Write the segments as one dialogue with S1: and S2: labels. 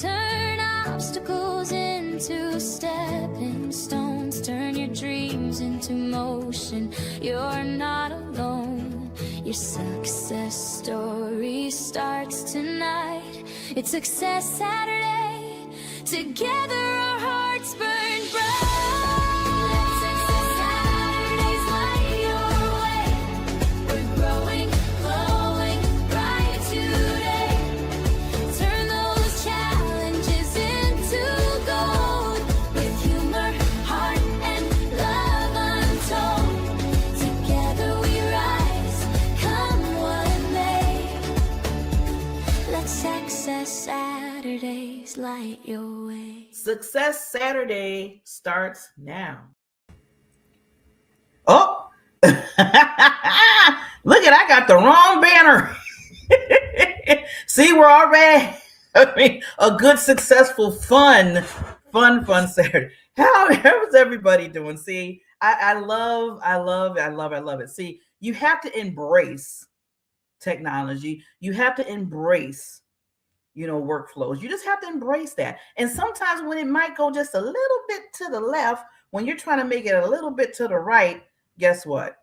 S1: Turn obstacles into stepping stones. Turn your dreams into motion. You're not alone. Your success story starts tonight. It's Success Saturday. Together our hearts burn bright. Let Success Saturdays light your way. We're growing, glowing bright today. Turn those challenges into gold. With humor, heart, and love untold. Together we rise, come what may. Let Success Saturdays light your way.
S2: Success Saturday starts now. Oh, look I got the wrong banner. See, we're already a good, successful, fun Saturday. How's everybody doing? See, I love it. See, you have to embrace technology. You have to embrace workflows. You just have to embrace that. And sometimes when it might go just a little bit to the left, when you're trying to make it a little bit to the right, guess what?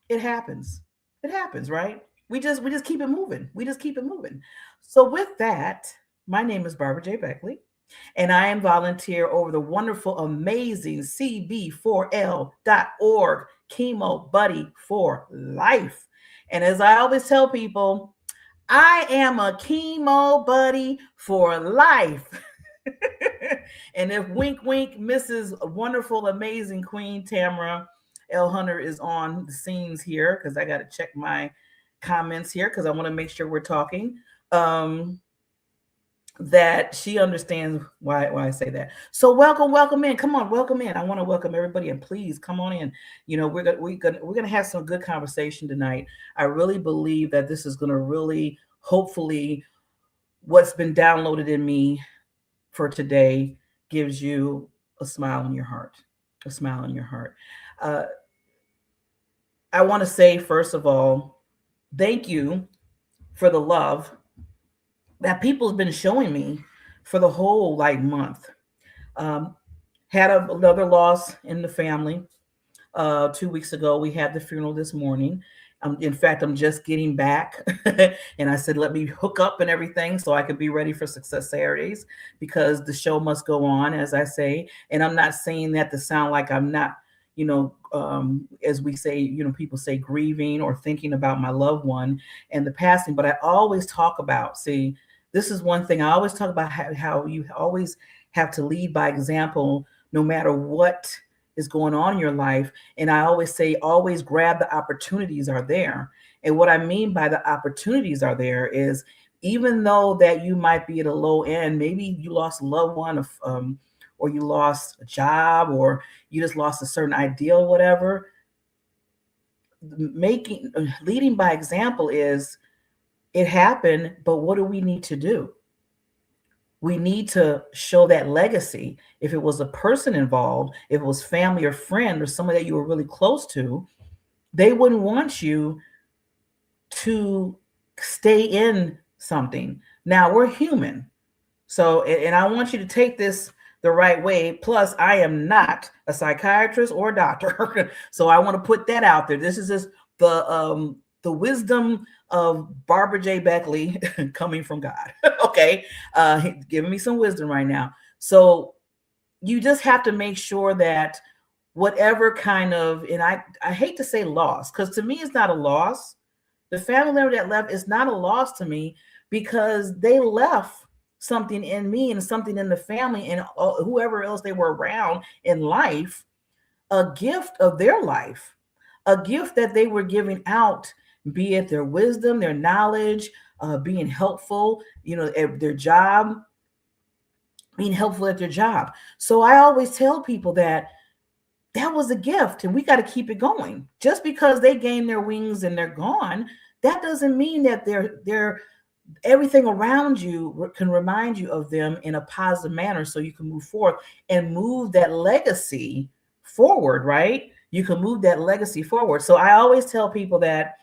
S2: It happens. It happens, right? We just keep it moving. We just keep it moving. So with that, my name is Barbara J. Beckley, and I am volunteer over the wonderful, amazing CB4L.org Chemo Buddy for Life. And as I always tell people, I am a chemo buddy for life. And if wink, wink, Mrs. Wonderful, amazing Queen Tamara L. Hunter is on the scenes here, because I got to check my comments here because I want to make sure we're talking, that she understands why I say that. So welcome in. Come on, welcome in. I want to welcome everybody, and please come on in. We're gonna have some good conversation tonight. I really believe that this is gonna really, hopefully, what's been downloaded in me for today gives you a smile in your heart. A smile in your heart. I want to say, first of all, thank you for the love that people have been showing me for the whole month. Had another loss in the family 2 weeks ago. We had the funeral this morning. In fact, I'm just getting back, and I said, let me hook up and everything so I can be ready for Success Saturdays, because the show must go on, as I say. And I'm not saying that to sound like I'm not, as we say, people say, grieving or thinking about my loved one and the passing. But I always talk about, see, this is one thing I always talk about, how you always have to lead by example, no matter what is going on in your life. And I always say, always grab the opportunities are there. And what I mean by the opportunities are there is, even though that you might be at a low end, maybe you lost a loved one, or you lost a job, or you just lost a certain ideal, whatever. Leading by example is, it happened, but what do we need to do? We need to show that legacy. If it was a person involved, if it was family or friend or somebody that you were really close to, they wouldn't want you to stay in something. Now, we're human. So, and I want you to take this the right way. Plus, I am not a psychiatrist or a doctor. So I want to put that out there. This is just the wisdom of Barbara J. Beckley coming from God. Okay. Giving me some wisdom right now. So you just have to make sure that whatever kind of, and I hate to say loss, because to me, it's not a loss. The family member that left is not a loss to me, because they left something in me and something in the family and whoever else they were around in life, a gift of their life, a gift that they were giving out, be it their wisdom, their knowledge, being helpful, at their job, being helpful at their job. So I always tell people that was a gift, and we got to keep it going. Just because they gain their wings and they're gone, that doesn't mean that they're everything around you can remind you of them in a positive manner, so you can move forward and move that legacy forward, right? You can move that legacy forward. So I always tell people that,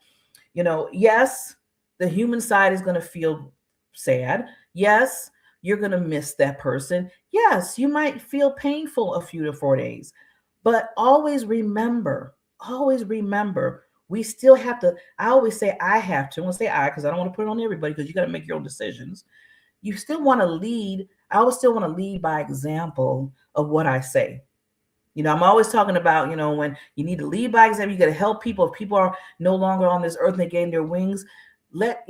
S2: yes, the human side is going to feel sad. Yes, you're going to miss that person. Yes, you might feel painful a few to 4 days, but always remember, we still have to. I always say I have to. I want to say I because I don't want to put it on everybody because you got to make your own decisions. You still want to lead. I always still want to lead by example of what I say. I'm always talking about, when you need to lead by example, you got to help people. If people are no longer on this earth and they gain their wings, let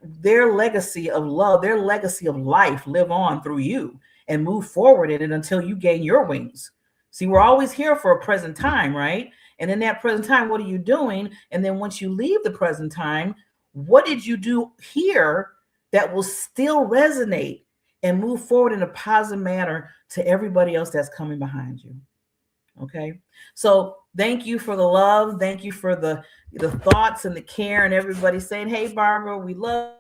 S2: their legacy of love, their legacy of life live on through you and move forward in it until you gain your wings. See, we're always here for a present time, right? And in that present time, what are you doing? And then once you leave the present time, what did you do here that will still resonate and move forward in a positive manner to everybody else that's coming behind you? Okay. So thank you for the love. Thank you for the thoughts and the care and everybody saying, hey, Barbara, we love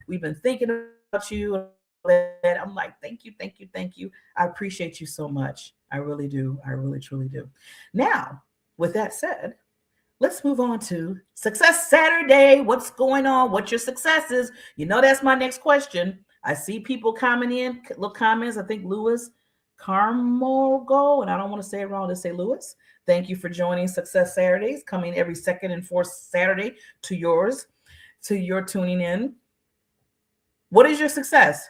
S2: you. We've been thinking about you. I'm like, thank you, thank you, thank you. I appreciate you so much. I really do. I really, truly do. Now, with that said, let's move on to Success Saturday. What's going on? What's your successes? That's my next question. I see people coming in, little comments. I think Lewis Carmogo, and I don't want to say it wrong, to say Lewis. Thank you for joining Success Saturdays, coming every second and fourth Saturday to your tuning in. What is your success?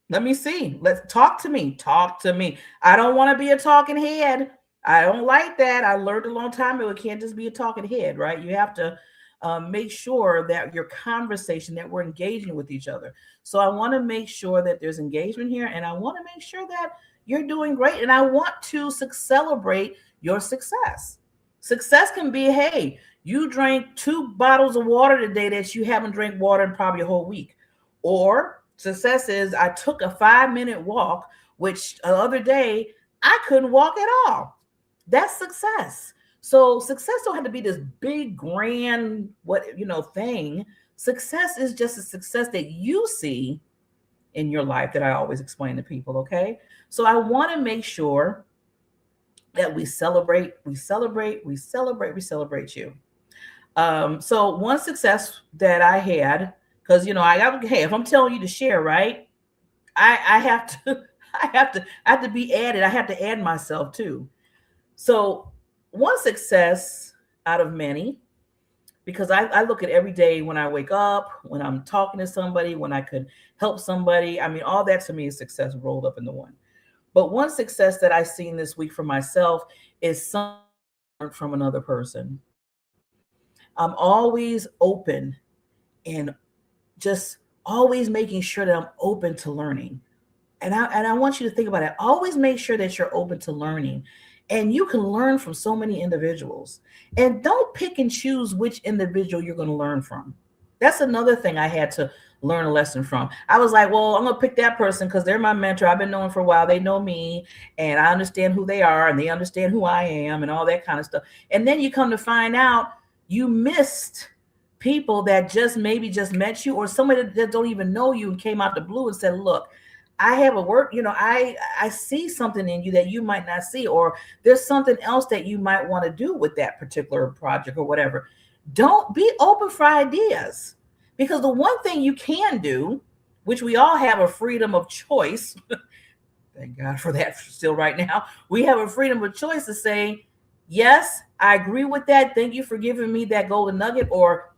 S2: Let me see. Let's talk to me. Talk to me. I don't want to be a talking head. I don't like that. I learned a long time ago, it can't just be a talking head, right? You have to make sure that your conversation, that we're engaging with each other. So I want to make sure that there's engagement here, and I want to make sure that you're doing great. And I want to celebrate your success. Success can be, hey, you drank 2 bottles of water today that you haven't drank water in probably a whole week. Or success is, I took a 5-minute walk, which the other day I couldn't walk at all. That's success. So success don't have to be this big, grand, thing. Success is just a success that you see in your life that I always explain to people. Okay. So I want to make sure that we celebrate you. So one success that I had, because hey, if I'm telling you to share, right? I have to I have to be added. I have to add myself too. So one success out of many, because I look at every day when I wake up, when I'm talking to somebody, when I could help somebody. I mean, all that to me is success rolled up into one. But one success that I've seen this week for myself is something from another person. I'm always open and just always making sure that I'm open to learning. And I want you to think about it. Always make sure that you're open to learning. And you can learn from so many individuals. And don't pick and choose which individual you're going to learn from. That's another thing I had to learn a lesson from. I was like, well, I'm going to pick that person because they're my mentor. I've been knowing for a while. They know me and I understand who they are and they understand who I am and all that kind of stuff. And then you come to find out you missed people that maybe just met you, or somebody that don't even know you and came out the blue and said, look, I have a work, I see something in you that you might not see, or there's something else that you might want to do with that particular project or whatever. Don't be open for ideas, because the one thing you can do, which we all have a freedom of choice, thank God for that still right now, we have a freedom of choice to say, yes, I agree with that. Thank you for giving me that golden nugget, or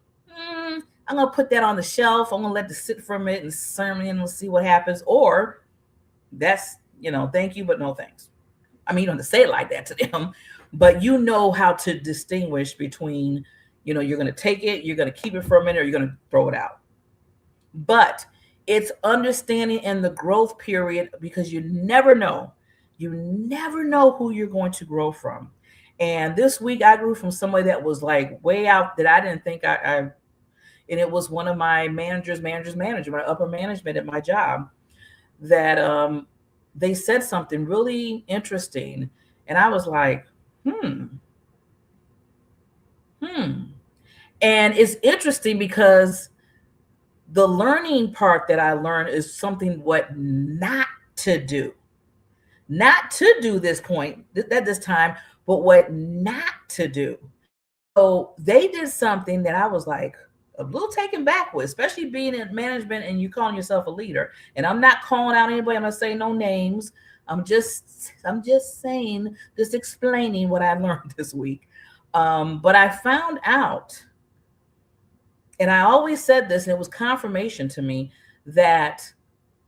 S2: I'm going to put that on the shelf. I'm going to let it sit for a minute and sermon and we'll see what happens. Or that's, thank you, but no thanks. I mean, you don't have to say it like that to them, but you know how to distinguish between, you're going to take it, you're going to keep it for a minute, or you're going to throw it out. But it's understanding in the growth period, because you never know who you're going to grow from. And this week I grew from somebody that was like way out that I didn't think and it was one of my manager, my upper management at my job, that they said something really interesting. And I was like, And it's interesting because the learning part that I learned is something what not to do. Not to do this point at this time, but what not to do. So they did something that I was like, a little taken back with, especially being in management and you calling yourself a leader. And I'm not calling out anybody. I'm not saying no names. I'm just saying, just explaining what I learned this week. But I found out, and I always said this, and it was confirmation to me that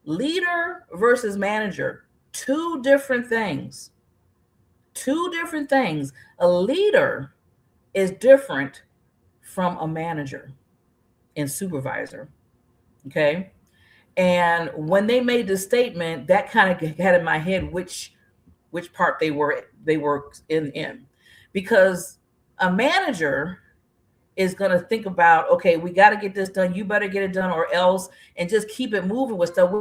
S2: leader versus manager, two different things. Two different things. A leader is different from a manager and supervisor. Okay. And when they made the statement, that kind of had in my head which part they were in. Because a manager is going to think about, okay, we got to get this done. You better get it done or else, and just keep it moving with stuff,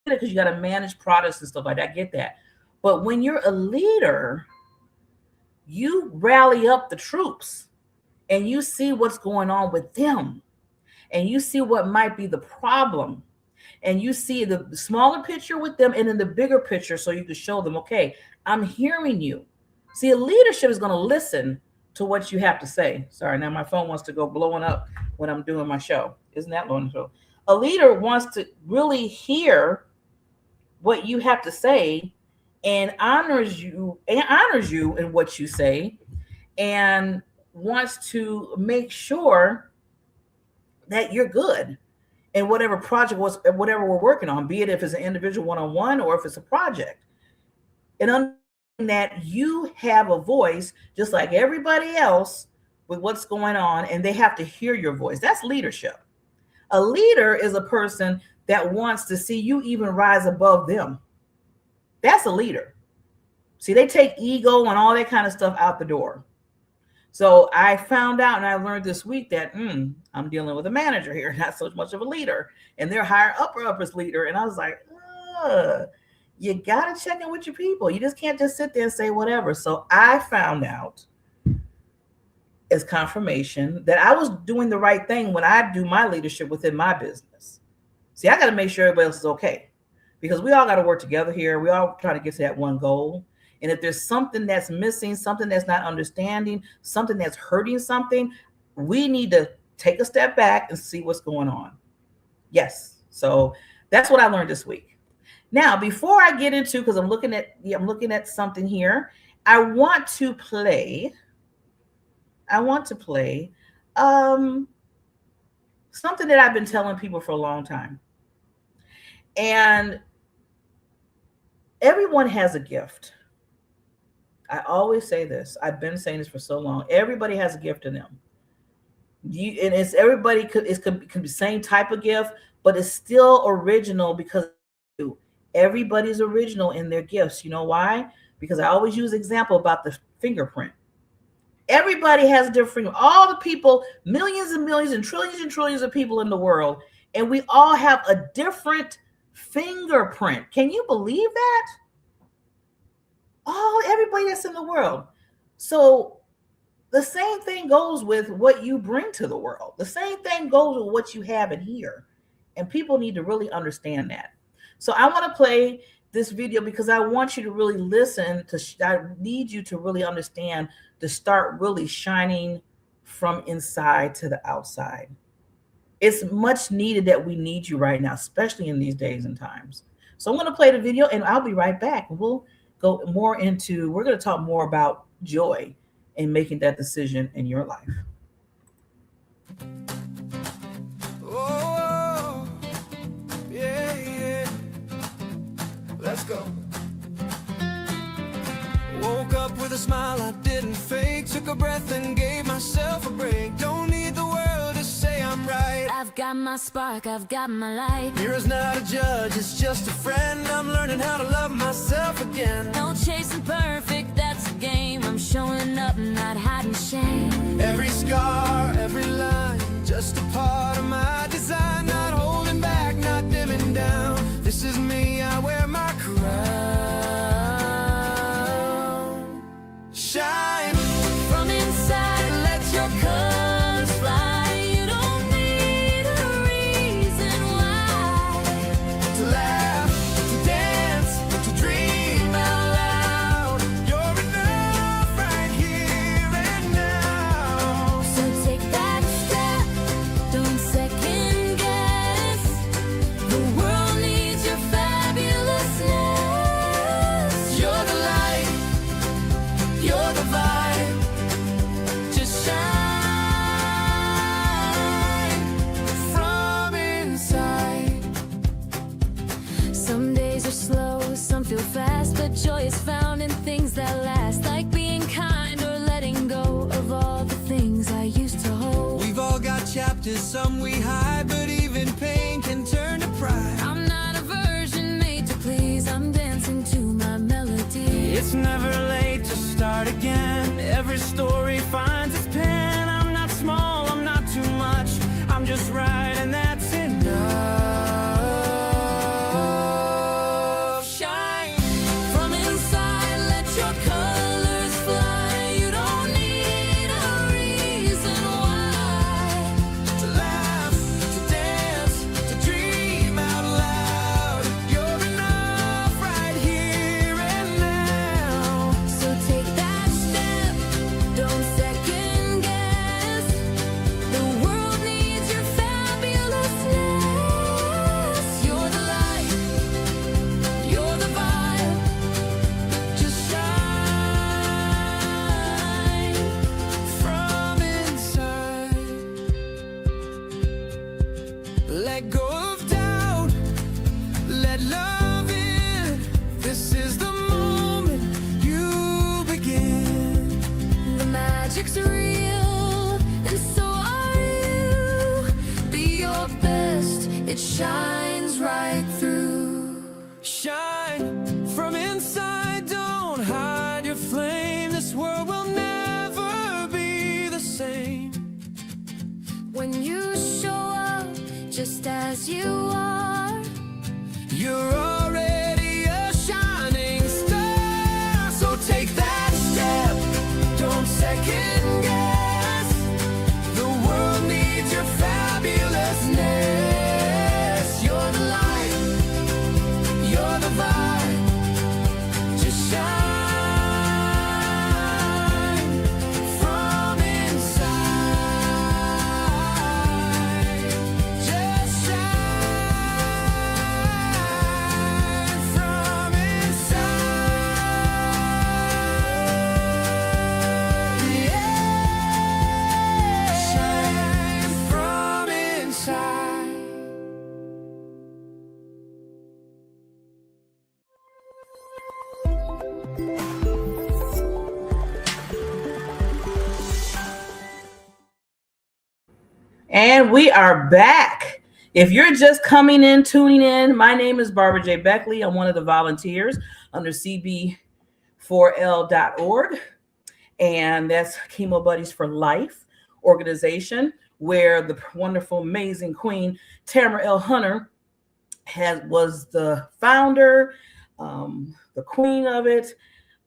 S2: because you got to manage products and stuff like that. I get that. But when you're a leader, you rally up the troops and you see what's going on with them, and you see what might be the problem, and you see the smaller picture with them and then the bigger picture, so you can show them, okay, I'm hearing you. See, a leadership is going to listen to what you have to say. Sorry, now my phone wants to go blowing up when I'm doing my show. Isn't that wonderful? A leader wants to really hear what you have to say, and honors you in what you say, and wants to make sure that you're good in whatever project whatever we're working on, be it if it's an individual one-on-one or if it's a project. And understanding that you have a voice just like everybody else with what's going on, and they have to hear your voice. That's leadership. A leader is a person that wants to see you even rise above them. That's a leader. See, they take ego and all that kind of stuff out the door. So I found out, and I learned this week that I'm dealing with a manager here, not so much of a leader, and they're higher uppers leader. And I was like, you got to check in with your people. You just can't just sit there and say whatever. So I found out as confirmation that I was doing the right thing when I do my leadership within my business. See, I got to make sure everybody else is okay, because we all got to work together here. We all try to get to that one goal. And if there's something that's missing, something that's not understanding, something that's hurting something, we need to take a step back and see what's going on. Yes. So that's what I learned this week. Now, before I get into, because I'm looking at something here, I want to play something that I've been telling people for a long time. And everyone has a gift. I always say this. I've been saying this for so long. Everybody has a gift in them. And it's everybody could be the same type of gift, but it's still original, because everybody's original in their gifts. You know why? Because I always use example about the fingerprint. Everybody has different, all the people, millions and millions and trillions of people in the world, and we all have a different fingerprint. Can you believe that? Everybody that's in the world. So the same thing goes with what you bring to the world. The same thing goes with what you have in here. And people need to really understand that. So I want to play this video because I want you to really listen I need you to really understand, to start really shining from inside to the outside. It's much needed that we need you right now, especially in these days and times. So I'm going to play the video and I'll be right back. We'll go we're going to talk more about joy and making that decision in your life.
S3: Oh, yeah. Let's go. Woke up with a smile I didn't fake. Took a breath and gave myself a break. Don't need the world to say I'm right.
S1: I've got my spark, I've got my light.
S3: Hero's not a judge, it's just a friend. I'm learning how to love myself again.
S1: No chasing perfect, that's a game. I'm showing up, not hiding shame.
S3: Every scar, every line, just a part of my design. Not holding back, not dimming down. This is me, I wear my crown. Shine
S1: From inside, let your colors fly. You don't need a reason why.
S3: to laugh, to dance, to dream out loud. You're enough right here and now.
S1: So take that step, don't fast, but joy is found in things that last, like being kind or letting go of all the things I used to hold.
S3: We've all got chapters, some we hide, but even pain can turn to pride.
S1: I'm not a version made to please, I'm dancing to my melody.
S3: It's never late to start again. Every story finds its pen. I'm not small, I'm not too much, I'm just right, and that's enough.
S1: Shine from inside, let your colors fly. You don't need a reason why.
S3: To laugh, to dance, to dream out loud. You're enough right here and now.
S1: So take that step, don't second guess. The world needs your fabulousness. You're the light, you're the vibe.
S3: Just shine from inside. Let go of doubt, let love in. This is the moment you begin.
S1: The magic's real, and so are you. Be your best, it shines right through.
S3: Shine from inside, don't hide your flame. This world will never be the same.
S1: When you show up just as you are,
S3: You're already a shining star. So take that step, don't second guess. The world needs your fabulousness. You're the light, you're the vibe. Just shine from inside. Just shine from inside. Yeah, shine from inside.
S2: And we are back. If you're just coming in, tuning in, my name is Barbara J. Beckley. I'm one of the volunteers under CB4L.org. And that's Chemo Buddies for Life organization, where the wonderful, amazing Queen Tamara L. Hunter was the founder, the queen of it.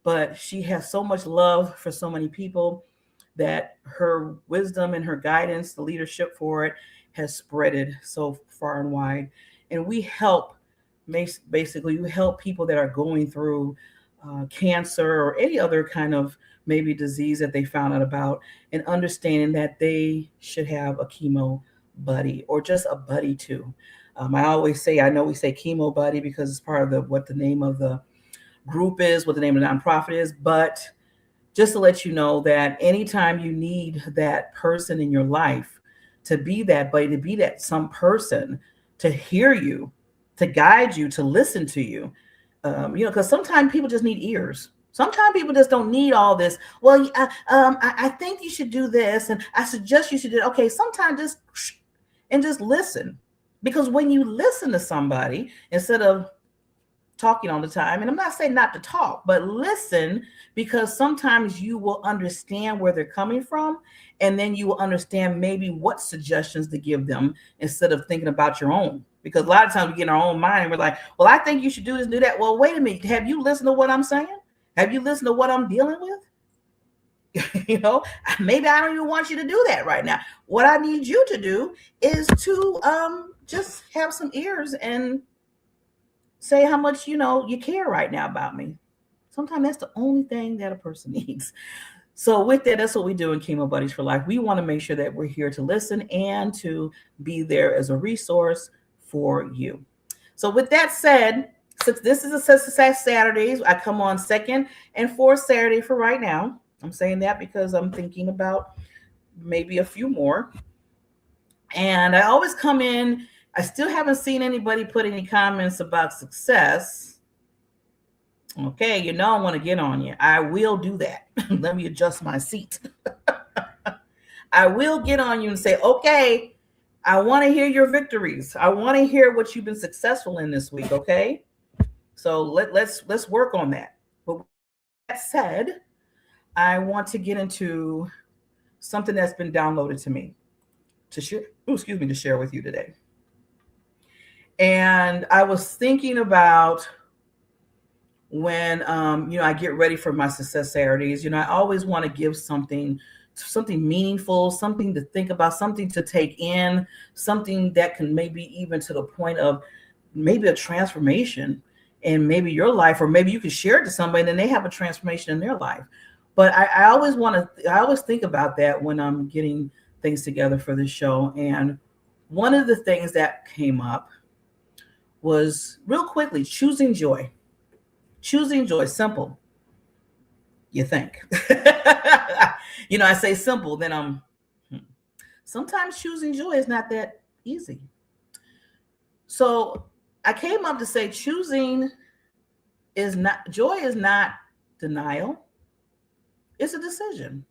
S2: But she has so much love for so many people that her wisdom and her guidance, the leadership for it, has spreaded so far and wide. And we help, basically, we help people that are going through cancer or any other kind of maybe disease that they found out about, and understanding that they should have a chemo buddy or just a buddy too. I always say, I know we say chemo buddy because it's part of what the name of the group is, what the name of the nonprofit is, but just to let you know that anytime you need that person in your life to be that buddy, to be that some person, to hear you, to guide you, to listen to you, because sometimes people just need ears. Sometimes people just don't need all this. Well, I think you should do this, and I suggest you should do it. Okay, sometimes just listen, because when you listen to somebody instead of talking all the time, and I'm not saying not to talk, but listen, because sometimes you will understand where they're coming from, and then you will understand maybe what suggestions to give them instead of thinking about your own. Because a lot of times we get in our own mind and we're like, well, I think you should do this, do that. Well, wait a minute. Have you listened to what I'm saying? Have you listened to what I'm dealing with? Maybe I don't even want you to do that right now. What I need you to do is to just have some ears and say how much you care right now about me. Sometimes that's the only thing that a person needs. So with that, that's what we do in Chemo Buddies for Life. We want to make sure that we're here to listen and to be there as a resource for you. So with that said, since this is a Success Saturdays, I come on second and fourth Saturday for right now. I'm saying that because I'm thinking about maybe a few more. And I always come in. I still haven't seen anybody put any comments about success. Okay, you know I want to get on you. I will do that. Let me adjust my seat. I will get on you and say, okay, I want to hear your victories. I want to hear what you've been successful in this week. Okay, so let's work on that. But with that said, I want to get into something that's been downloaded to me to share. Excuse me, to share with you today. And I was thinking about when I get ready for my success Saturdays. I always want to give something meaningful, something to think about, something to take in, something that can maybe even to the point of maybe a transformation in maybe your life, or maybe you can share it to somebody and then they have a transformation in their life. But I always think about that when I'm getting things together for this show. And one of the things that came up was real quickly choosing joy. Choosing joy, simple. You think? I say simple, then sometimes choosing joy is not that easy. So I came up to say joy is not denial. It's a decision.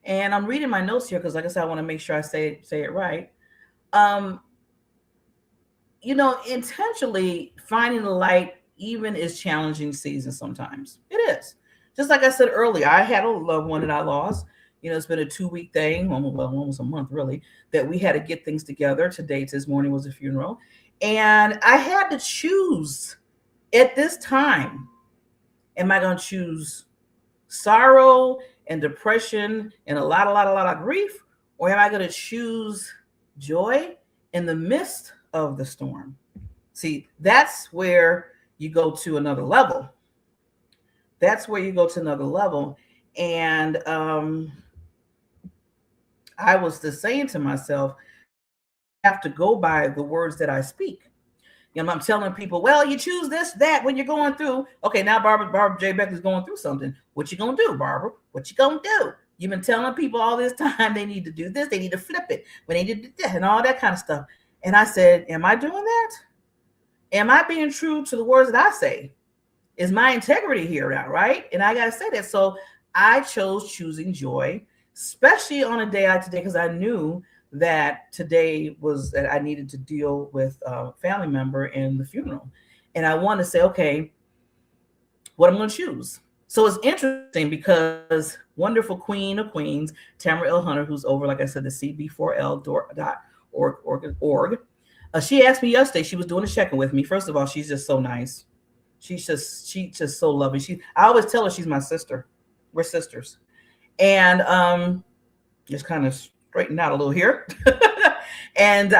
S2: And I'm reading my notes here because, like I said, I want to make sure I say it right. Intentionally finding the light even is challenging season sometimes. It is. Just like I said earlier, I had a loved one that I lost. It's been a 2-week thing, almost a month really, that we had to get things together. This morning was a funeral. And I had to choose at this time, am I going to choose sorrow and depression and a lot of grief? Or am I going to choose joy in the midst of the storm? See, that's where you go to another level. And I was just saying to myself, I have to go by the words that I speak. I'm telling people, well, you choose this, that when you're going through. Okay, now Barbara J. Beckley's going through something. What you gonna do, Barbara? What you gonna do? You've been telling people all this time they need to do this, they need to flip it, when they need to do that, and all that kind of stuff. And I said, am I doing that? Am I being true to the words that I say? Is my integrity here now, right? And I gotta say that. So I chose choosing joy, especially on a day like today, because I knew that today was that I needed to deal with a family member in the funeral. And I want to say, okay, what I'm going to choose. So it's interesting because wonderful Queen of Queens, Tamara L. Hunter, who's over, like I said, the cb4l.org. She asked me yesterday, she was doing a check-in with me. First of all, she's just so nice. She's just so lovely. I always tell her she's my sister. We're sisters. And just kind of straightened out a little here. And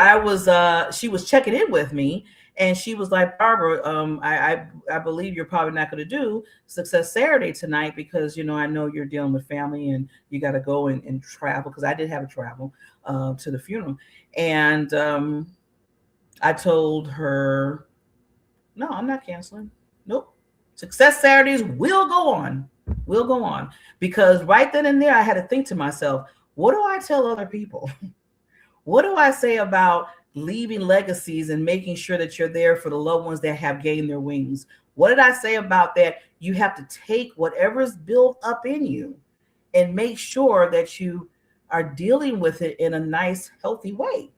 S2: she was checking in with me, and she was like, Barbara, I believe you're probably not going to do Success Saturday tonight because, I know you're dealing with family and you got to go and travel, because I did have to travel to the funeral. And I told her, no, I'm not canceling. Nope. Success Saturdays will go on. Because right then and there, I had to think to myself, what do I tell other people? What do I say about leaving legacies and making sure that you're there for the loved ones that have gained their wings? What did I say about that? You have to take whatever's built up in you and make sure that you are dealing with it in a nice, healthy way.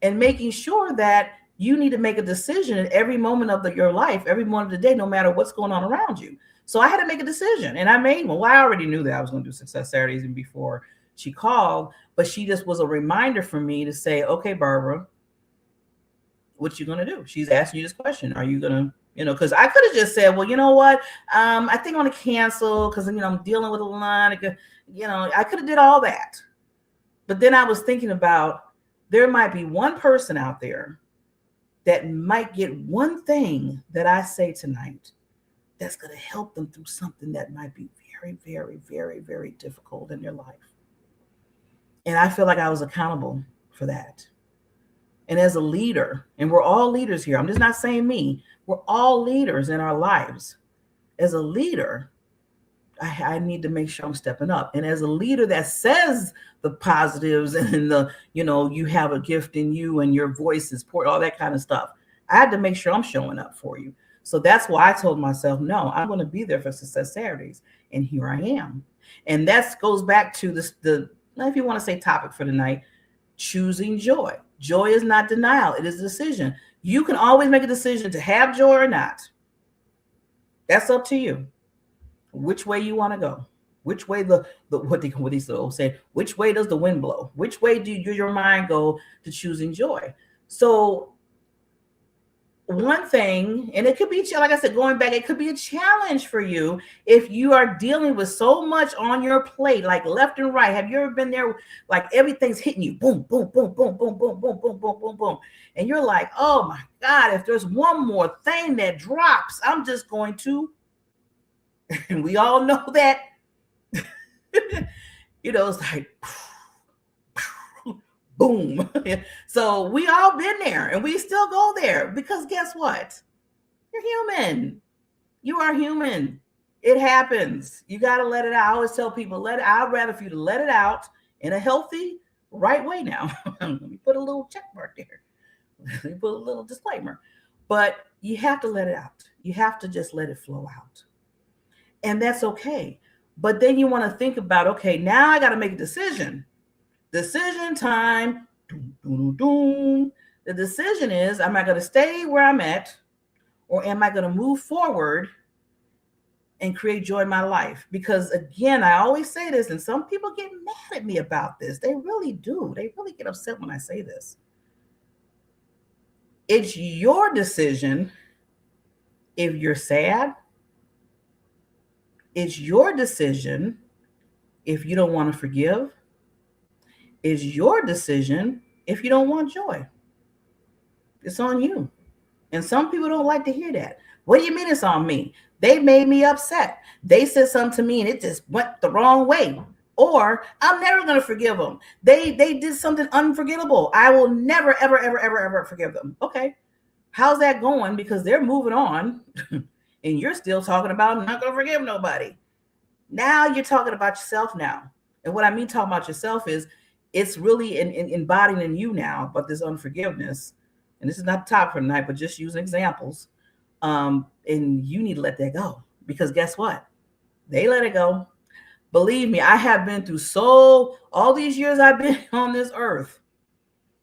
S2: And making sure that you need to make a decision at every moment of your life, every moment of the day, no matter what's going on around you. So I had to make a decision, and I made one. Well, I already knew that I was going to do Success Saturdays even before she called, but she just was a reminder for me to say, okay, Barbara, what you going to do? She's asking you this question. Are you going to, because I could have just said, well, you know what? I think I'm going to cancel because, I'm dealing with a line. I could have did all that. But then I was thinking about, there might be one person out there that might get one thing that I say tonight that's going to help them through something that might be very, very, very, very difficult in their life. And I feel like I was accountable for that. And as a leader, and we're all leaders here, I'm just not saying me, we're all leaders in our lives. As a leader, I need to make sure I'm stepping up. And as a leader that says the positives and you have a gift in you and your voice is important, all that kind of stuff, I had to make sure I'm showing up for you. So that's why I told myself, no, I'm going to be there for Success Saturdays. And here I am. And that goes back to this, if you want to say topic for tonight, choosing joy. Joy is not denial. It is a decision. You can always make a decision to have joy or not. That's up to you. Which way you want to go. Which way what these old say, which way does the wind blow? Which way do your mind go to choosing joy? So one thing, and it could be, like I said, going back, it could be a challenge for you if you are dealing with so much on your plate, like left and right. Have you ever been there, like everything's hitting you, boom, boom, boom, boom, boom, boom, boom, boom, boom, boom, boom, and you're like, oh my God, if there's one more thing that drops, I'm just going to, and we all know that, it's like, boom. So we all been there and we still go there because guess what? You're human. You are human. It happens. You got to let it out. I always tell people, I'd rather for you to let it out in a healthy, right way now. Let me put a little check mark there. Let me put a little disclaimer. But you have to let it out. You have to just let it flow out. And that's okay. But then you want to think about, okay, now I got to make a decision. Decision time. The decision is, am I going to stay where I'm at, or am I going to move forward and create joy in my life? Because again, I always say this, and some people get mad at me about this. They really do. They really get upset when I say this. It's your decision if you're sad. It's your decision if you don't want to forgive. It's your decision if you don't want joy. It's on you. And some people don't like to hear that. What do you mean it's on me? They made me upset. They said something to me and it just went the wrong way. Or I'm never going to forgive them. They did something unforgettable. I will never, ever, ever, ever, ever forgive them. Okay. How's that going? Because they're moving on and you're still talking about I'm not going to forgive nobody. Now you're talking about yourself now. And what I mean talking about yourself is it's really embodying in you now, but this unforgiveness, and this is not the topic for tonight, but just using examples. And you need to let that go because guess what? They let it go. Believe me, I have been through all these years I've been on this earth.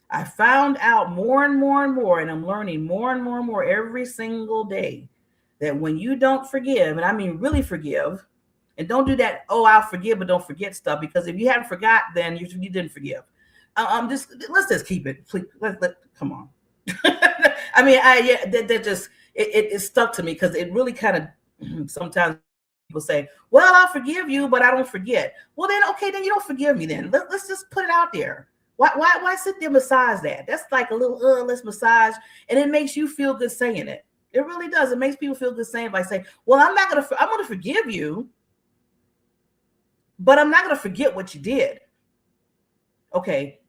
S2: I found out more and more and more, and I'm learning more and more and more every single day that when you don't forgive, and I mean really forgive, and don't do that, oh, I'll forgive, but don't forget stuff, because if you haven't forgot, then you didn't forgive. Let's just keep it. Please, come on. I mean, that just, it stuck to me because it really kind of, sometimes people say, well, I'll forgive you, but I don't forget. Well, then, okay, then you don't forgive me then. Let's just put it out there. Why sit there and massage that? That's like a little, let's massage, and it makes you feel good saying it. It really does. It makes people feel good saying, by saying, well, I'm going to forgive you, but I'm not going to forget what you did. Okay,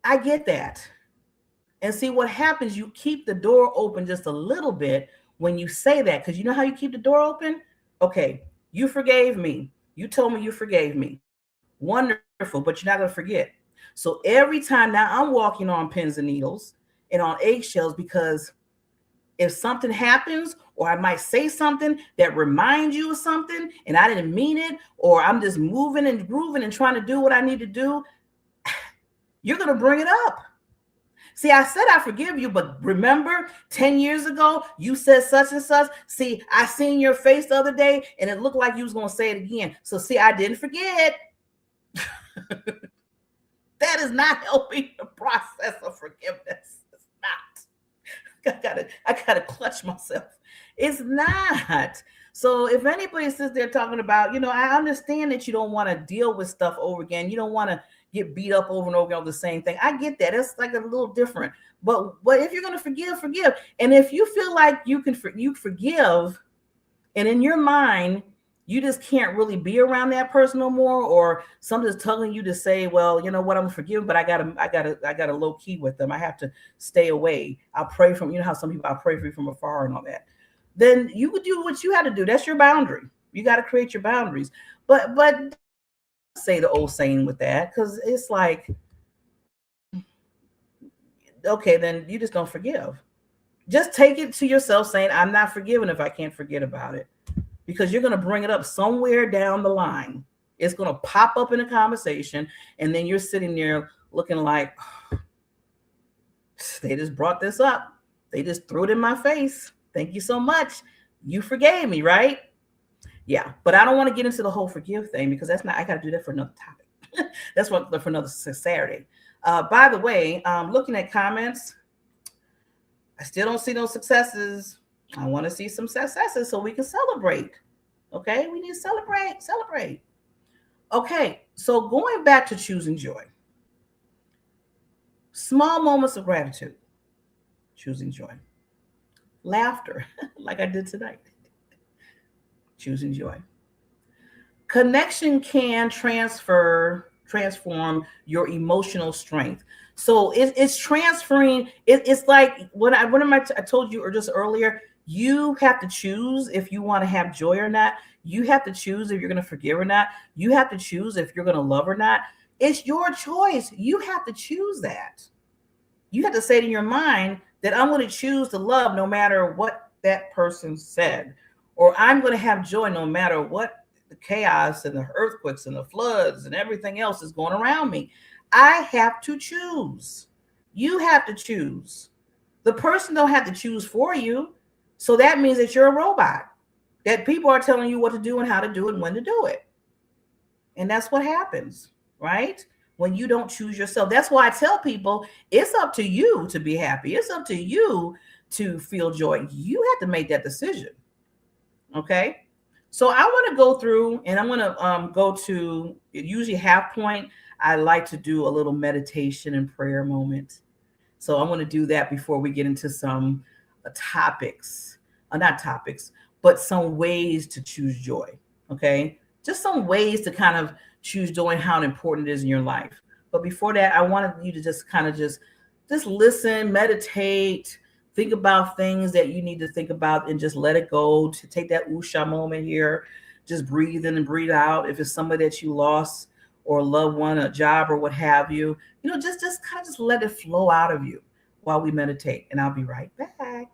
S2: I get that. And see what happens, you keep the door open just a little bit when you say that, because you know how you keep the door open? Okay, you forgave me. You told me you forgave me. Wonderful, but you're not going to forget. So every time now I'm walking on pins and needles and on eggshells, because if something happens, or I might say something that reminds you of something and I didn't mean it, or I'm just moving and grooving and trying to do what I need to do, you're going to bring it up. See, I said I forgive you, but remember 10 years ago, you said such and such. See, I seen your face the other day and it looked like you was going to say it again. So see, I didn't forget. That is not helping the process of forgiveness. It's not. I gotta clutch myself. It's not. So if anybody sits there talking about, I understand that you don't want to deal with stuff over again. You don't want to get beat up over and over on the same thing. I get that. It's like a little different. But if you're going to forgive, forgive. And if you feel like you forgive, and in your mind, you just can't really be around that person no more, or something's telling you to say, well, you know what, I'm forgiven, but I gotta low key with them. I have to stay away. I'll pray from, how some people, I'll pray for you from afar and all that. Then you would do what you had to do. That's your boundary. You got to create your boundaries. But say the old saying with that, because it's like, okay, then you just don't forgive. Just take it to yourself saying, I'm not forgiven if I can't forget about it, because you're going to bring it up somewhere down the line. It's going to pop up in a conversation, and then you're sitting there looking like, oh, they just brought this up. They just threw it in my face. Thank you so much. You forgave me, right? Yeah, but I don't want to get into the whole forgive thing, because that's not, I got to do that for another topic. That's what for another Saturday. By the way, looking at comments, I still don't see no successes. I want to see some successes so we can celebrate. Okay, we need to celebrate. Okay, so going back to choosing joy. Small moments of gratitude, choosing joy. Laughter, like I did tonight, choosing joy. Connection can transform your emotional strength. So it's transferring. It's like I told you or just earlier. You have to choose if you want to have joy or not. You have to choose if you're going to forgive or not. You have to choose if you're going to love or not. It's your choice. You have to choose that. You have to say to your mind that I'm going to choose to love no matter what that person said, or I'm going to have joy no matter what the chaos and the earthquakes and the floods and everything else is going around me. I have to choose. You have to choose. The person don't have to choose for you. So that means that you're a robot, that people are telling you what to do and how to do it and when to do it. And that's what happens, right? When you don't choose yourself. That's why I tell people it's up to you to be happy. It's up to you to feel joy. You have to make that decision. Okay. So I want to go through, and I'm going to go to usually half point. I like to do a little meditation and prayer moment. So I want to do that before we get into some topics, not topics, but some ways to choose joy. Okay. Just some ways to kind of choose joy and how important it is in your life. But before that, I wanted you to just kind of just listen, meditate, think about things that you need to think about, and just let it go. To take that usha moment here, just breathe in and breathe out. If it's somebody that you lost or a loved one, a job or what have you, just kind of just let it flow out of you while we meditate. And I'll be right back.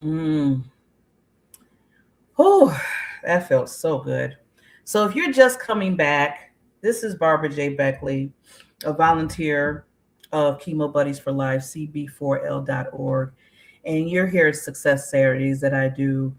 S2: Mm. Oh, that felt so good. So if you're just coming back, this is Barbara J. Beckley, a volunteer of Chemo Buddies for Life, cb4l.org. And you're here at Success Saturdays that I do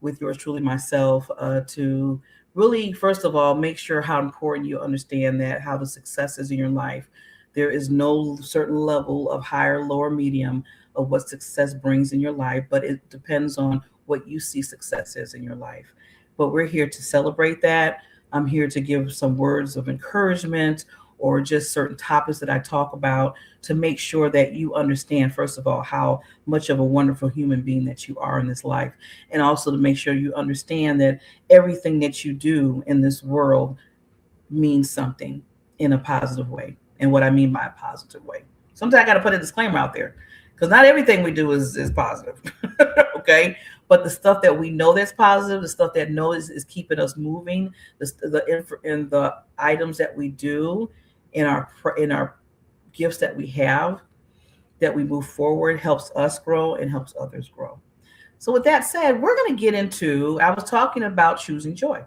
S2: with yours truly myself to really, first of all, make sure how important you understand that how the success is in your life. There is no certain level of higher, lower, medium of what success brings in your life, but it depends on what you see success is in your life. But we're here to celebrate that. I'm here to give some words of encouragement or just certain topics that I talk about to make sure that you understand, first of all, how much of a wonderful human being that you are in this life. And also to make sure you understand that everything that you do in this world means something in a positive way. And what I mean by a positive way. Sometimes I got to put a disclaimer out there because not everything we do is positive. Okay. But the stuff that we know that's positive, the stuff that knows is keeping us moving, the items that we do in our gifts that we have, that we move forward, helps us grow and helps others grow. So, with that said, we're going to get into, I was talking about choosing joy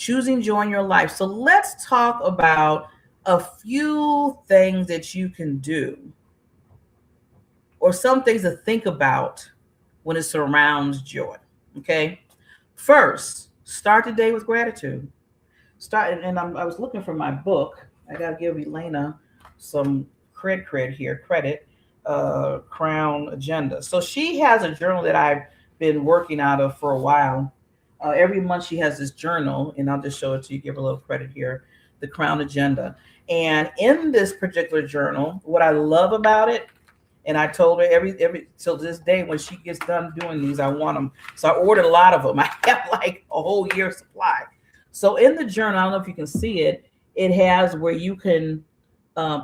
S2: in your life. So, let's talk about a few things that you can do or some things to think about when it surrounds joy. Okay. First, start the day with gratitude. I was looking for my book. I got to give Elena some credit, Crown Agenda. So she has a journal that I've been working out of for a while. Every month she has this journal, and I'll just show it to you, give her a little credit here, the Crown Agenda. And in this particular journal, what I love about it, and I told her every till this day when she gets done doing these, I want them. So I ordered a lot of them. I have like a whole year supply. So in the journal, I don't know if you can see it. It has where you can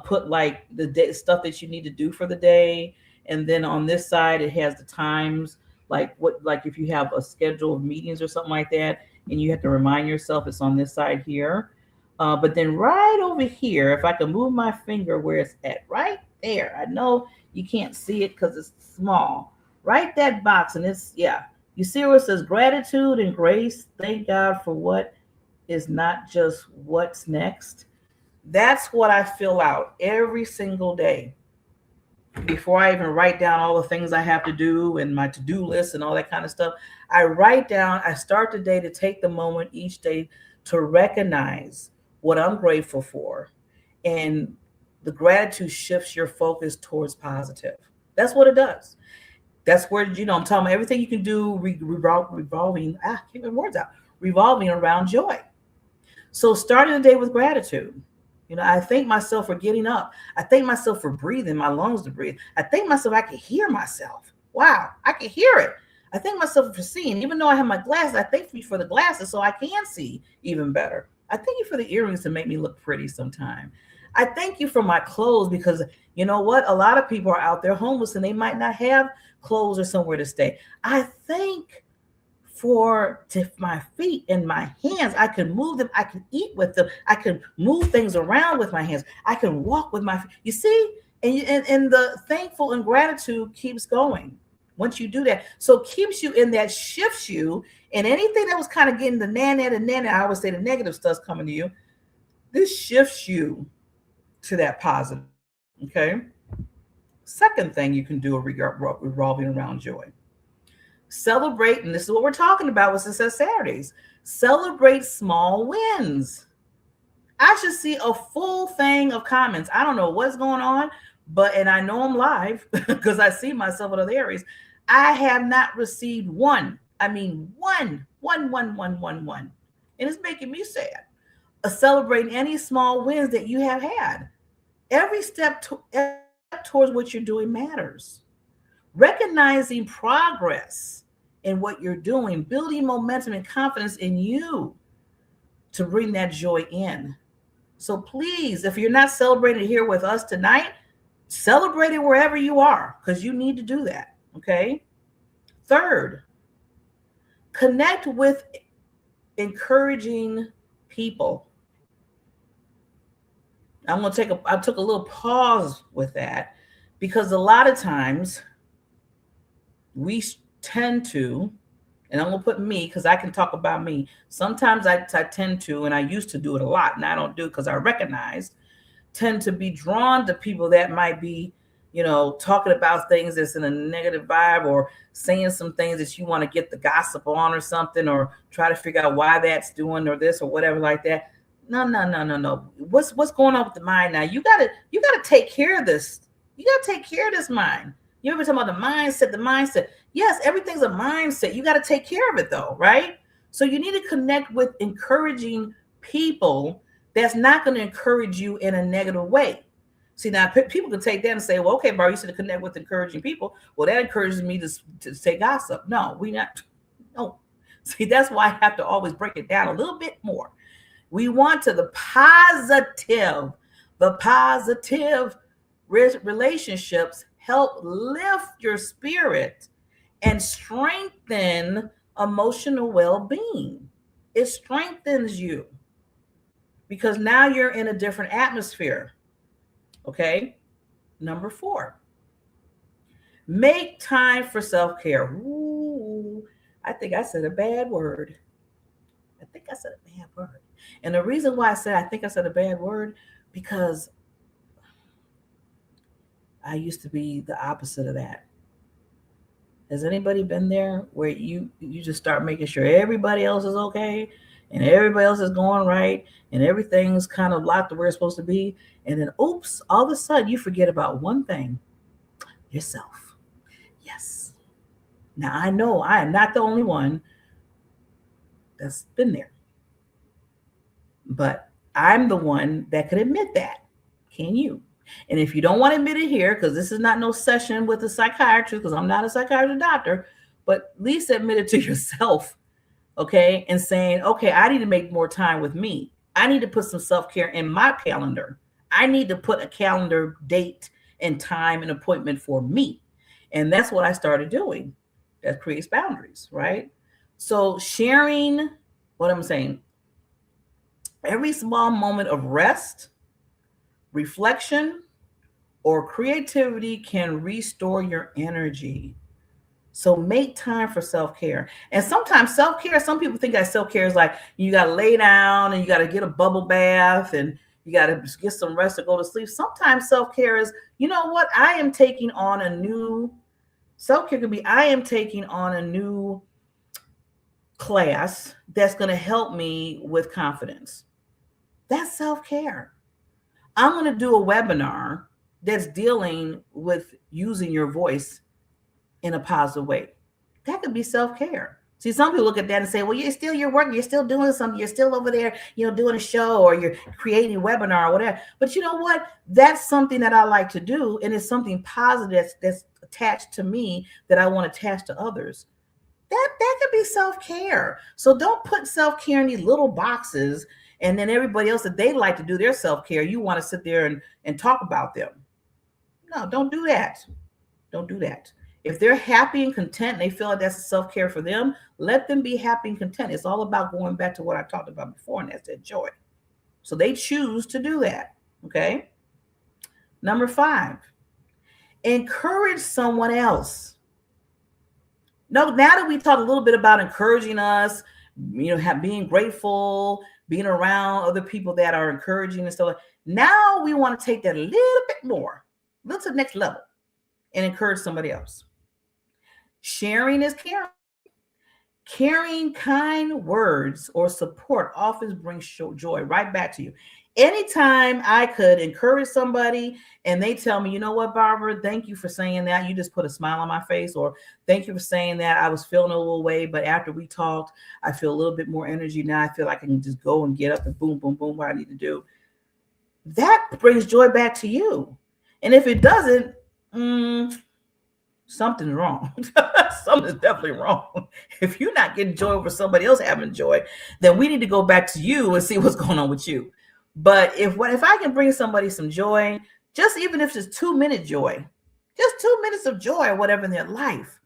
S2: put like the day, stuff that you need to do for the day, and then on this side it has the times, like if you have a schedule of meetings or something like that, and you have to remind yourself it's on this side here. But then right over here, if I can move my finger where it's at, right there. I know you can't see it because it's small. Right that box, and it's yeah. You see where it says gratitude and grace. Thank God for what is not just what's next. That's what I fill out every single day before I even write down all the things I have to do and my to-do list and all that kind of stuff. I start the day to take the moment each day to recognize what I'm grateful for. And the gratitude shifts your focus towards positive. That's what it does. That's where, I'm talking about everything you can do keep my words out, revolving around joy. So starting the day with gratitude. I thank myself for getting up. I thank myself for breathing, my lungs to breathe. I thank myself I can hear myself. Wow, I can hear it. I thank myself for seeing. Even though I have my glasses, I thank you for the glasses so I can see even better. I thank you for the earrings to make me look pretty sometime. I thank you for my clothes because you know what? A lot of people are out there homeless and they might not have clothes or somewhere to stay. I thank for my feet and my hands. I can move them. I can eat with them. I can move things around with my hands. I can walk with my feet. You see, and the thankful and gratitude keeps going once you do that. So it keeps you in that, shifts you, and anything that was kind of getting the nana, I always say the negative stuff's coming to you. This shifts you to that positive. Okay. Second thing you can do revolving around joy. Celebrate, and this is what we're talking about with Success Saturdays. Celebrate small wins. I should see a full thing of comments. I don't know what's going on, and I know I'm live because I see myself in other areas. I have not received one. I mean, one. And it's making me sad. Celebrating any small wins that you have had. Every step towards what you're doing matters. Recognizing progress in what you're doing, building momentum and confidence in you to bring that joy in. So please, if you're not celebrating here with us tonight, celebrate it wherever you are because you need to do that. Okay. Third, connect with encouraging people. I took a little pause with that because a lot of times we tend to, and I'm gonna put me because I can talk about me. Sometimes I tend to, and I used to do it a lot, and I don't do it because I recognize, tend to be drawn to people that might be, talking about things that's in a negative vibe, or saying some things that you want to get the gossip on or something, or try to figure out why that's doing or this or whatever like that. No, no, no, no, no. What's going on with the mind now? You gotta take care of this. You gotta take care of this mind. You ever talking about the mindset? The mindset. Yes, everything's a mindset. You got to take care of it though, right? So you need to connect with encouraging people that's not going to encourage you in a negative way. See, now people can take that and say, well, okay, bro, you should connect with encouraging people. Well, that encourages me to say gossip. No, we not. No. See, that's why I have to always break it down a little bit more. We want to the positive relationships help lift your spirit and strengthen emotional well-being. It strengthens you because now you're in a different atmosphere. Okay. Number 4, make time for self-care. Ooh, I think I said a bad word. And the reason why I think I said a bad word, because I used to be the opposite of that. Has anybody been there where you just start making sure everybody else is okay and everybody else is going right and everything's kind of locked to where it's supposed to be, and then oops, all of a sudden you forget about one thing: yourself. Yes. Now I know I am not the only one that's been there, but I'm the one that could admit that. Can you? And if you don't want to admit it here, because this is not no session with a psychiatrist, because I'm not a psychiatrist doctor, but at least admit it to yourself, okay? And saying, okay, I need to make more time with me. I need to put some self-care in my calendar. I need to put a calendar date and time and appointment for me. And that's what I started doing. That creates boundaries, right? So sharing what I'm saying, every small moment of rest, reflection, or creativity can restore your energy. So make time for self-care. And sometimes self-care, some people think that self-care is like you got to lay down and you got to get a bubble bath and you got to get some rest to go to sleep. Sometimes self-care is, you know what? I am taking on a new self-care could be, I am taking on a new class that's going to help me with confidence. That's self-care. I'm going to do a webinar that's dealing with using your voice in a positive way. That could be self-care. See, some people look at that and say, well, you're working, you're still doing something, you're still over there, doing a show, or you're creating a webinar or whatever. But you know what? That's something that I like to do, and it's something positive that's attached to me that I want to attach to others. That could be self-care. So don't put self-care in these little boxes, and then everybody else that they like to do their self-care, you want to sit there and talk about them. No, don't do that. Don't do that. If they're happy and content and they feel like that's a self-care for them, let them be happy and content. It's all about going back to what I talked about before, and that's their joy. So they choose to do that. Okay. Number 5, encourage someone else. Now that we talked a little bit about encouraging us, being grateful, being around other people that are encouraging and stuff. Now we want to take that a little bit more, a little to the next level, and encourage somebody else. Sharing is caring. Caring kind words or support often brings joy right back to you. Anytime I could encourage somebody and they tell me, you know what, Barbara, thank you for saying that. You just put a smile on my face, or thank you for saying that. I was feeling a little way, but after we talked, I feel a little bit more energy now. I feel like I can just go and get up and boom, boom, boom, what I need to do. That brings joy back to you. And if it doesn't, something's wrong. Something's definitely wrong. If you're not getting joy over somebody else having joy, then we need to go back to you and see what's going on with you. But if I can bring somebody some joy, just even if it's 2-minute joy, just 2 minutes of joy or whatever in their life,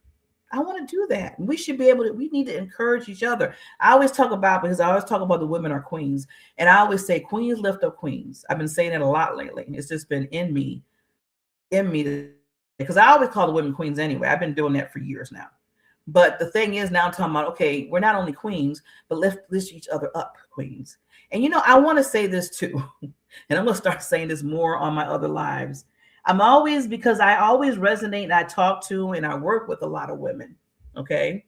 S2: I want to do that. We should be able to, we need to encourage each other. I always talk about the women are queens. And I always say, queens lift up queens. I've been saying it a lot lately. It's just been in me because I always call the women queens anyway. I've been doing that for years now. But the thing is, now I'm talking about, okay, we're not only queens, but let's lift each other up, queens. And I want to say this too, and I'm going to start saying this more on my other lives. Because I always resonate and I talk to and I work with a lot of women, okay?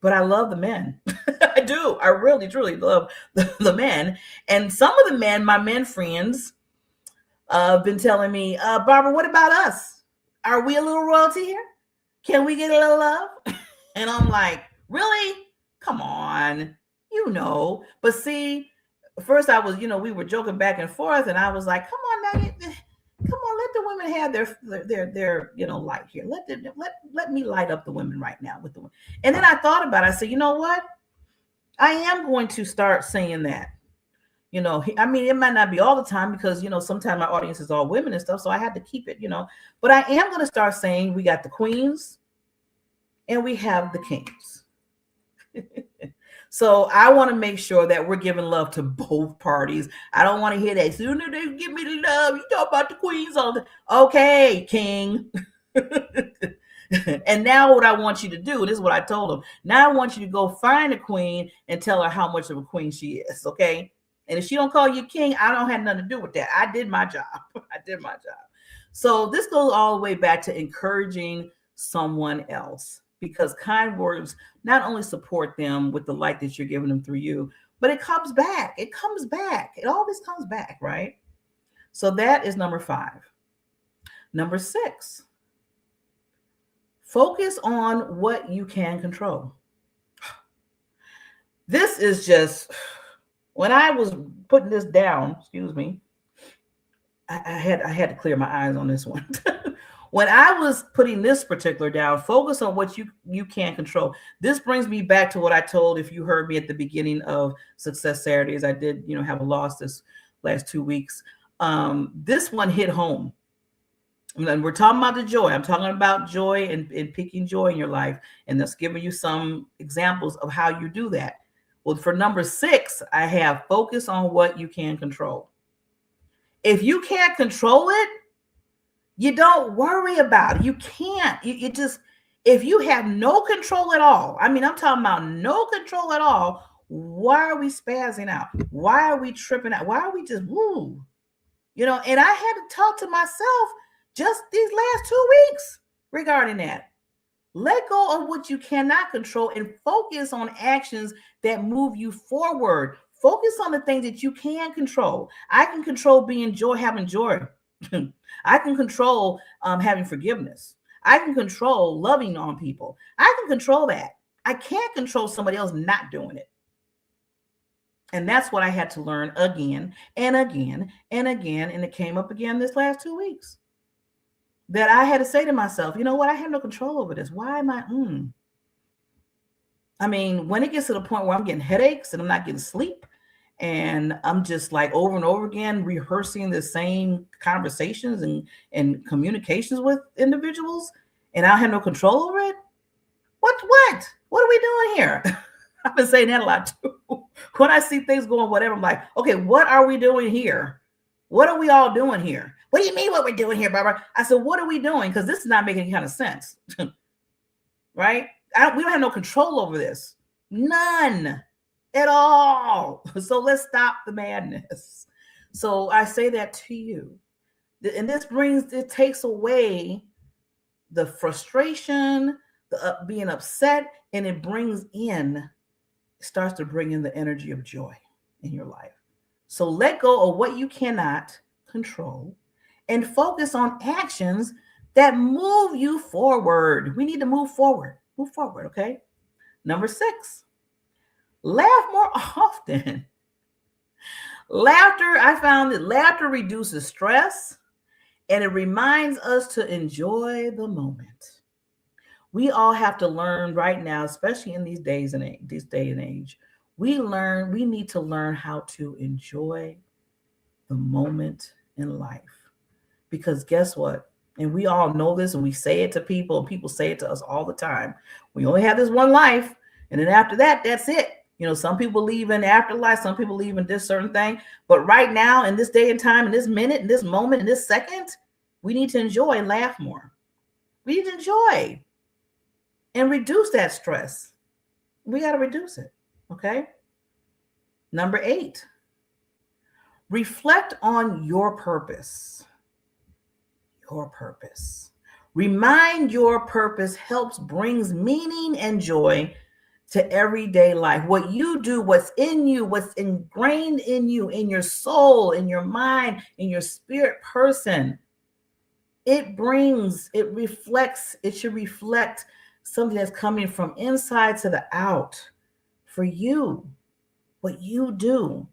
S2: But I love the men. I do. I really, truly love the men. And some of the men, my men friends, have been telling me, Barbara, what about us? Are we a little royalty here? Can we get a little love? And I'm like, really? Come on, But see, first I was, we were joking back and forth, and I was like, come on now, come on, let the women have their light here. Let me light up the women right now with the women. And then I thought about it. I said, you know what? I am going to start saying that. I mean, it might not be all the time because, sometimes my audience is all women and stuff. So I had to keep it, but I am going to start saying we got the queens and we have the kings. So I want to make sure that we're giving love to both parties. I don't want to hear that. Soon as they give me the love, you talk about the queens all the okay, king. And now what I want you to do, this is what I told him. Now I want you to go find a queen and tell her how much of a queen she is, okay? And if she don't call you king, I don't have nothing to do with that. I did my job. I did my job. So this goes all the way back to encouraging someone else, because kind words not only support them with the light that you're giving them through you, but it comes back. It comes back. It always comes back, right? So that is number 5. Number 6, focus on what you can control. This is just, when I was putting this down, excuse me, I had to clear my eyes on this one. When I was putting this particular down, focus on what you can control. This brings me back to what I told, if you heard me at the beginning of Success Saturdays, I did, have a loss this last 2 weeks. This one hit home. And we're talking about the joy. I'm talking about joy and picking joy in your life. And that's giving you some examples of how you do that. Well, for number 6, I have focus on what you can control. If you can't control it, you don't worry about it. You can't. You just, if you have no control at all, I mean, I'm talking about no control at all, why are we spazzing out? Why are we tripping out? Why are we just, woo? And I had to talk to myself just these last 2 weeks regarding that. Let go of what you cannot control and focus on actions that move you forward. Focus on the things that you can control. I can control having joy. I can control having forgiveness. I can control loving on people. I can control that. I can't control somebody else not doing it. And that's what I had to learn again and again and again. And it came up again this last 2 weeks. That I had to say to myself, you know what? I have no control over this. Why am I? I mean, when it gets to the point where I'm getting headaches and I'm not getting sleep, and I'm just like over and over again rehearsing the same conversations and communications with individuals, and I have no control over it. What are we doing here? I've been saying that a lot too. When I see things going whatever, I'm like, okay, what are we doing here? What are we all doing here? What do you mean what we're doing here, Barbara? I said, what are we doing? Because this is not making any kind of sense. Right? We don't have no control over this. None at all. So let's stop the madness. So I say that to you. And it takes away the frustration, the being upset, and it starts to bring in the energy of joy in your life. So let go of what you cannot control and focus on actions that move you forward. We need to move forward. Move forward, okay? Number 6, laugh more often. I found that laughter reduces stress and it reminds us to enjoy the moment. We all have to learn right now, especially in this day and age, we need to learn how to enjoy the moment in life. Because guess what? And we all know this, and we say it to people, and people say it to us all the time. We only have this one life, and then after that, that's it. Some people believe in afterlife, some people believe in this certain thing. But right now, in this day and time, in this minute, in this moment, in this second, we need to enjoy and laugh more. We need to enjoy. and reduce that stress. We got to reduce it. Okay. Number 8, reflect on your purpose. Your purpose. Remind your purpose helps brings meaning and joy to everyday life. What you do, what's in you, what's ingrained in you, in your soul, in your mind, in your spirit person, it reflects, it should reflect something that's coming from inside to the out for you. What you do,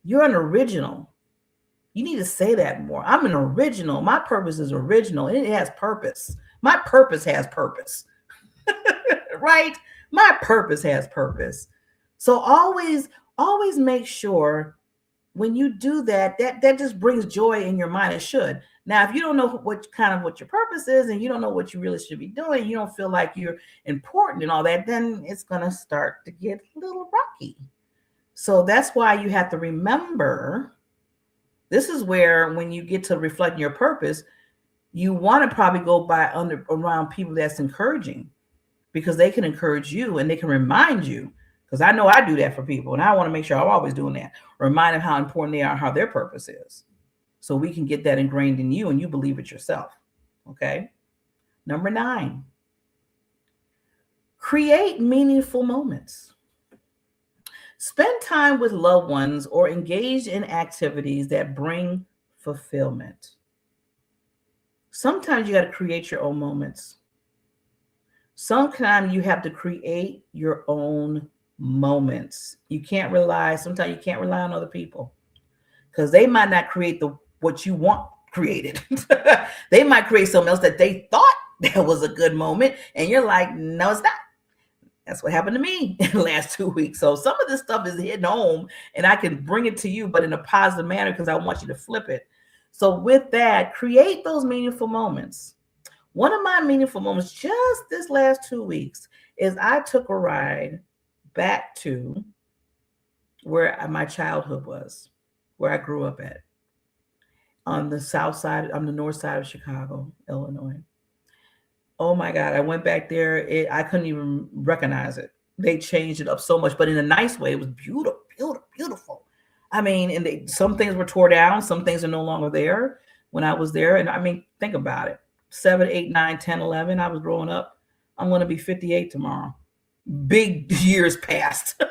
S2: you're an original. You need to say that more. I'm an original. My purpose is original. It has purpose. My purpose has purpose. Right? My purpose has purpose. So always make sure when you do that, that just brings joy in your mind. It should. Now, if you don't know what your purpose is, and you don't know what you really should be doing, you don't feel like you're important and all that, then it's going to start to get a little rocky. So that's why you have to remember, this is where when you get to reflecting your purpose, you want to probably go around people that's encouraging, because they can encourage you and they can remind you. Because I know I do that for people, and I want to make sure I'm always doing that. Remind them how important they are, how their purpose is. So we can get that ingrained in you and you believe it yourself. Okay. Number 9, create meaningful moments. Spend time with loved ones or engage in activities that bring fulfillment. Sometimes you got to create your own moments. Sometimes you have to create your own moments. Sometimes you can't rely on other people, because they might not create what you want created. They might create something else that they thought that was a good moment, and you're like, no, it's not. That's what happened to me in the last 2 weeks. So some of this stuff is hitting home, and I can bring it to you, but in a positive manner, because I want you to flip it. So with that, create those meaningful moments. One of my meaningful moments just this last 2 weeks is I took a ride back to where my childhood was, where I grew up at, on the north side of Chicago, Illinois. Oh my God, I went back there. I couldn't even recognize it. They changed it up so much, but in a nice way. It was beautiful, beautiful, beautiful. I mean, and some things were tore down. Some things are no longer there when I was there. And I mean, think about it. 7, 8, 9, 10, 11. I was growing up. I'm going to be 58 tomorrow. Big years passed.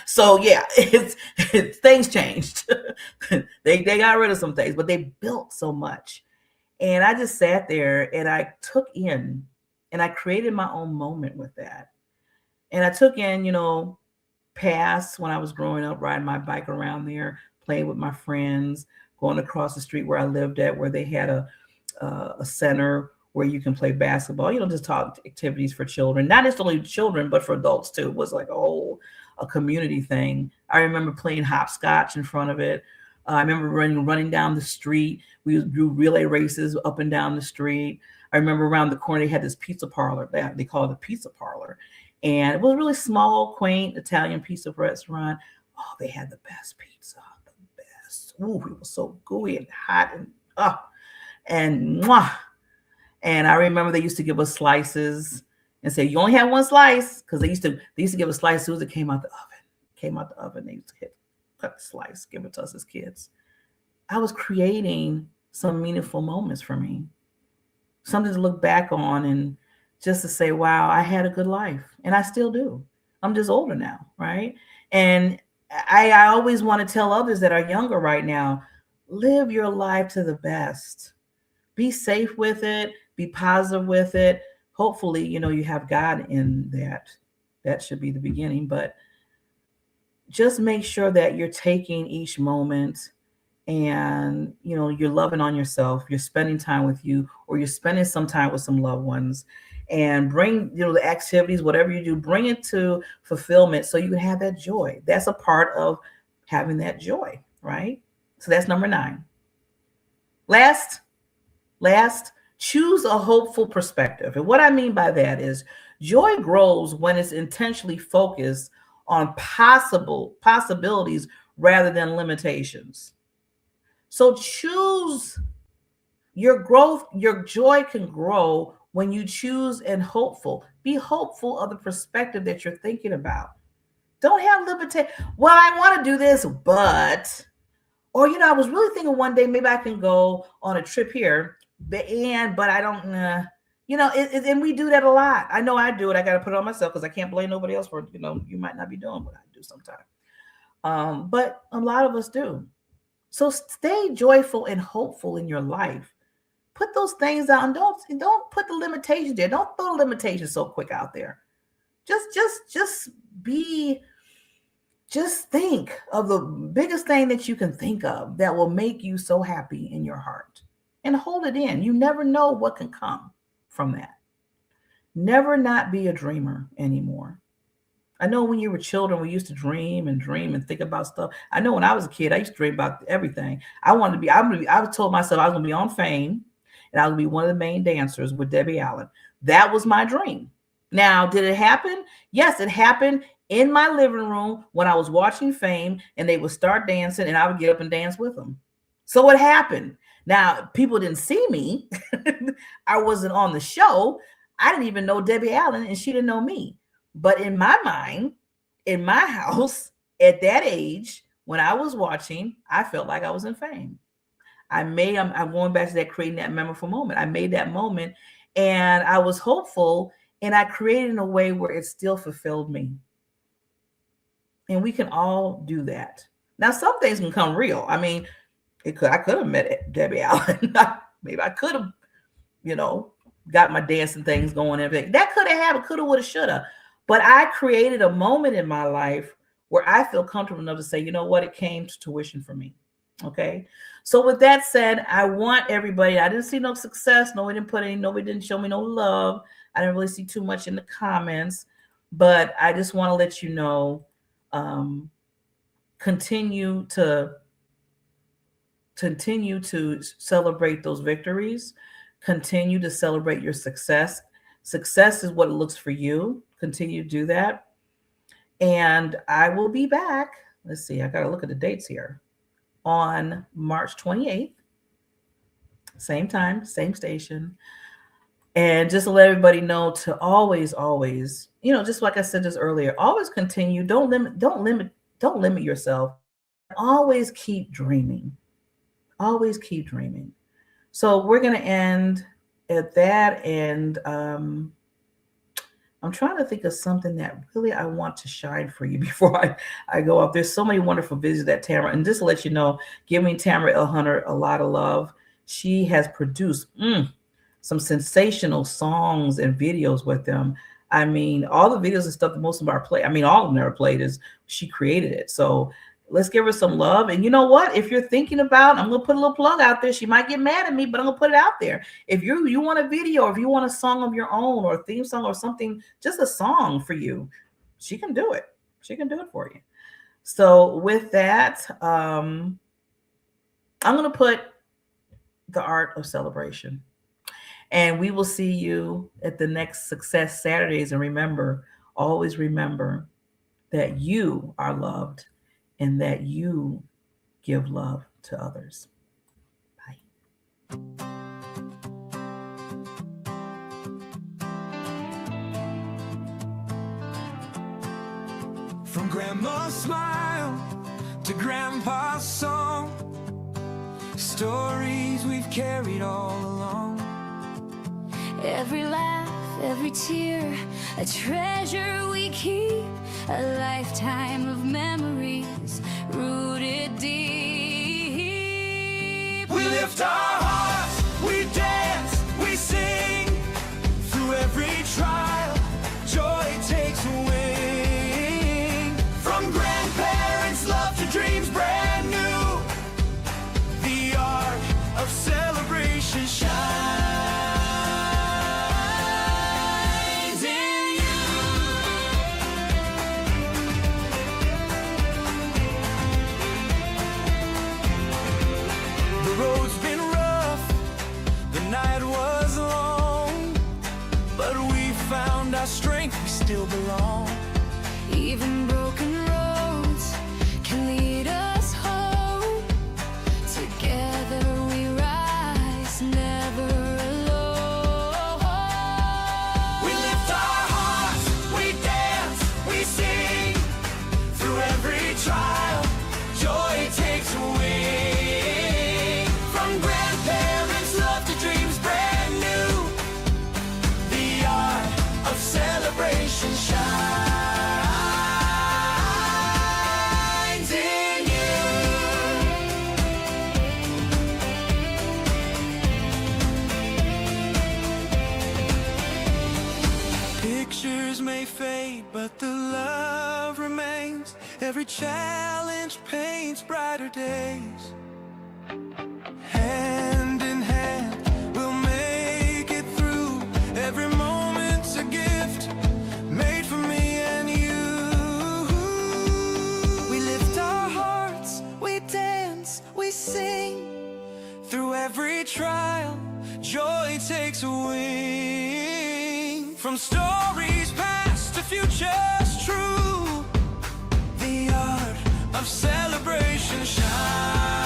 S2: So yeah, things changed. They got rid of some things, but they built so much. And I just sat there and I took in, and I created my own moment with that. And I took in, past when I was growing up, riding my bike around there, playing with my friends, going across the street where I lived at, where they had a center where you can play basketball, just talk activities for children, not just only children, but for adults too. It was like a community thing. I remember playing hopscotch in front of it. I remember running down the street. We would do relay races up and down the street. I remember around the corner, they had this pizza parlor. They call it a pizza parlor. And it was a really small, quaint Italian pizza restaurant. Oh, they had the best pizza, the best. Ooh, it was so gooey and hot and mwah. And I remember they used to give us slices and say, you only have one slice, because they used to give us slices as soon as it came out the oven. They used to cut the slice, give it to us as kids. I was creating some meaningful moments for me, something to look back on and just to say, wow, I had a good life, and I still do. I'm just older now, right? And I always want to tell others that are younger right now, live your life to the best. Be safe with it. Be positive with it. Hopefully, you have God in that. That should be the beginning, but just make sure that you're taking each moment and, you're loving on yourself. You're spending time with you, or you're spending some time with some loved ones, and bring, the activities, whatever you do, bring it to fulfillment so you can have that joy. That's a part of having that joy, right? So that's number 9. Last, choose a hopeful perspective. And what I mean by that is joy grows when it's intentionally focused on possibilities rather than limitations. So choose your growth. Your joy can grow When you choose and hopeful, be hopeful of the perspective that you're thinking about. Don't have limitation. Well, I want to do this, but, or, I was really thinking one day maybe I can go on a trip here, but I don't, and we do that a lot. I know I do it. I got to put it on myself because I can't blame nobody else for, you might not be doing what I do sometimes. But a lot of us do. So stay joyful and hopeful in your life. Put those things out and don't put the limitations there. Don't throw the limitations so quick out there. Just think of the biggest thing that you can think of that will make you so happy in your heart and hold it in. You never know what can come from that. Never not be a dreamer anymore. I know when you were children, we used to dream and think about stuff. I know when I was a kid, I used to dream about everything. I told myself I was going to be on Fame and I was going to be one of the main dancers with Debbie Allen. That was my dream. Now, did it happen? Yes, it happened in my living room when I was watching Fame and they would start dancing and I would get up and dance with them. So it happened. Now, people didn't see me. I wasn't on the show. I didn't even know Debbie Allen and she didn't know me. But in my mind, in my house, at that age, when I was watching, I felt like I was in Fame. I'm going back to that, creating that memorable moment. I made that moment and I was hopeful and I created in a way where it still fulfilled me. And we can all do that. Now, some things can come real. I mean, I could have met Debbie Allen. Maybe I could have, got my dancing things going and everything. That could have happened, could have, would have, should have. But I created a moment in my life where I feel comfortable enough to say, you know what, it came to tuition for me. Okay. So with that said, I want everybody, I didn't see no success. Nobody didn't show me no love. I didn't really see too much in the comments, but I just want to let you know, continue to celebrate those victories. Continue to celebrate your success. Success is what it looks for you. Continue to do that. And I will be back. Let's see, I got to look at the dates here. On March 28th, same time, same station. And just to let everybody know to always, just like I said just earlier, always continue. Don't limit yourself. Always keep dreaming. Always keep dreaming. So we're going to end at that. And I'm trying to think of something that really I want to shine for you before I go up. There's so many wonderful videos that Tamara, and just to let you know, giving Tamara L. Hunter a lot of love. She has produced some sensational songs and videos with them. I mean, all the videos and stuff that most of our play, all of them never played, is she created it. So let's give her some love. And you know what? If you're thinking about, I'm going to put a little plug out there. She might get mad at me, but I'm going to put it out there. If you want a video, or if you want a song of your own or a theme song or something, just a song for you, she can do it. She can do it for you. So with that, I'm going to put the art of celebration. And we will see you at the next Success Saturdays. And remember, always remember that you are loved and that you give love to others. Bye.
S3: From Grandma's smile to Grandpa's song, stories we've carried all along.
S1: Every laugh, every tear, a treasure we keep, a lifetime of memories rooted deep.
S3: We lift our hearts, we dance, we sing. Through every trial, joy takes a wing. From grandparents' love to dreams brand new, the art of celebration shines. Strength, we still belong.
S1: Even broken roads can lead us home. Together we rise, never alone.
S3: but the love remains. Every challenge paints brighter days. Hand in hand, we'll make it through. Every moment's a gift made for me and you. We lift our hearts, we dance, we sing. Through every trial, joy takes a wing. From stories past to futures true, the art of celebration shines.